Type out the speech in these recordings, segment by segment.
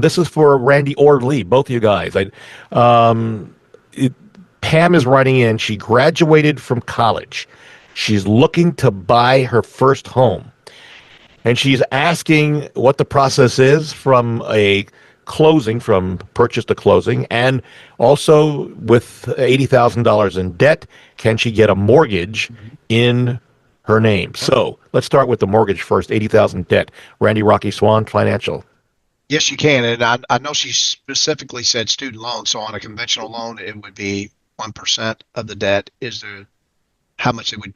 This is for Randy or Lee, both of you guys. Pam is writing in. She graduated from college. She's looking to buy her first home. And she's asking what the process is from a closing, from purchase to closing, and also with $80,000 in debt, can she get a mortgage in her name? So let's start with the mortgage first, 80,000 debt. Randy Rocky Swan, Financial. Yes, you can. And I know she specifically said student loan. So on a conventional loan, it would be 1% of the debt is how much it would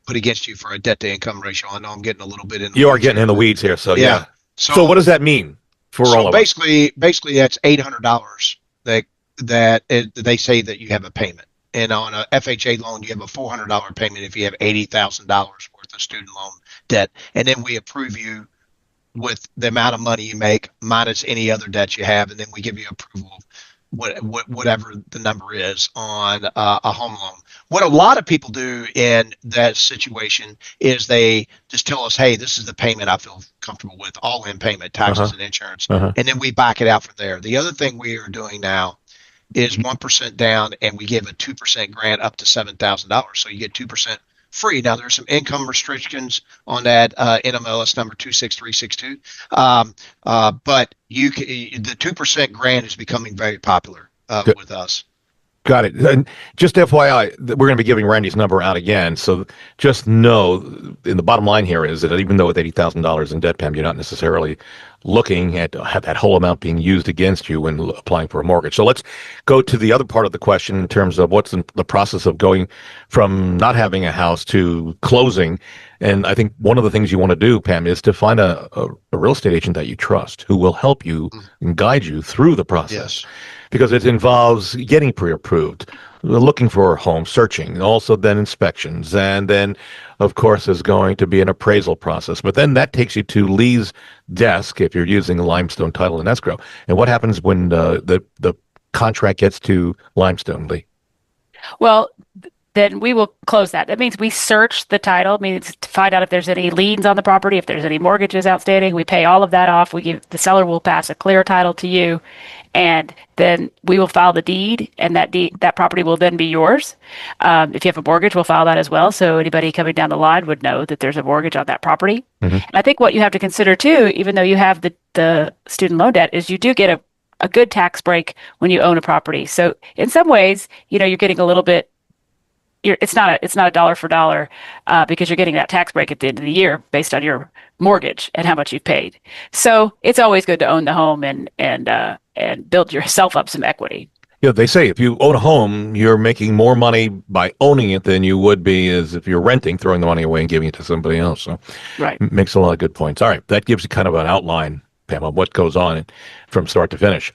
put against you for a debt to income ratio. I know I'm getting a little bit in the You are weeds getting here, in the but weeds here. So, yeah. yeah. So what does that mean for all of us? Basically that's $800 they say that you have a payment. And on a FHA loan, you have a $400 payment if you have $80,000 worth of student loan debt. And then we approve you with the amount of money you make minus any other debt you have, and then we give you approval of whatever the number is on a home loan. What a lot of people do in that situation is they just tell us, hey, this is the payment I feel comfortable with, all-in payment, taxes and insurance, and then we back it out from there. The other thing we are doing now is 1% down, and we give a 2% grant up to $7,000. So you get 2% free. Now there's some income restrictions on that NMLS number 26362, but the 2% grant is becoming very popular with us. Got it. And just FYI, we're going to be giving Randy's number out again. So just know, in the bottom line here is that even though with $80,000 in debt, Pam, you're not necessarily looking at that whole amount being used against you when applying for a mortgage. So let's go to the other part of the question in terms of what's in the process of going from not having a house to closing. And I think one of the things you want to do, Pam, is to find a real estate agent that you trust who will help you and guide you through the process. Yes. Because it involves getting pre-approved, looking for a home, searching, also then inspections, and then, of course, there's going to be an appraisal process. But then that takes you to Lee's desk if you're using Limestone Title and Escrow. And what happens when the contract gets to Limestone, Lee? Well, then we will close that. That means we search the title. It means to find out if there's any liens on the property, if there's any mortgages outstanding. We pay all of that off. The seller will pass a clear title to you, and then we will file the deed, and that property will then be yours. If you have a mortgage, we'll file that as well. So anybody coming down the line would know that there's a mortgage on that property. And I think what you have to consider too, even though you have the student loan debt, is you do get a good tax break when you own a property. So in some ways, you're getting a little bit. It's not a dollar for dollar because you're getting that tax break at the end of the year based on your mortgage and how much you've paid. So it's always good to own the home and build yourself up some equity. Yeah, they say if you own a home, you're making more money by owning it than you would be as if you're renting, throwing the money away and giving it to somebody else. So right. Makes a lot of good points. All right, that gives you kind of an outline, Pam, of what goes on from start to finish.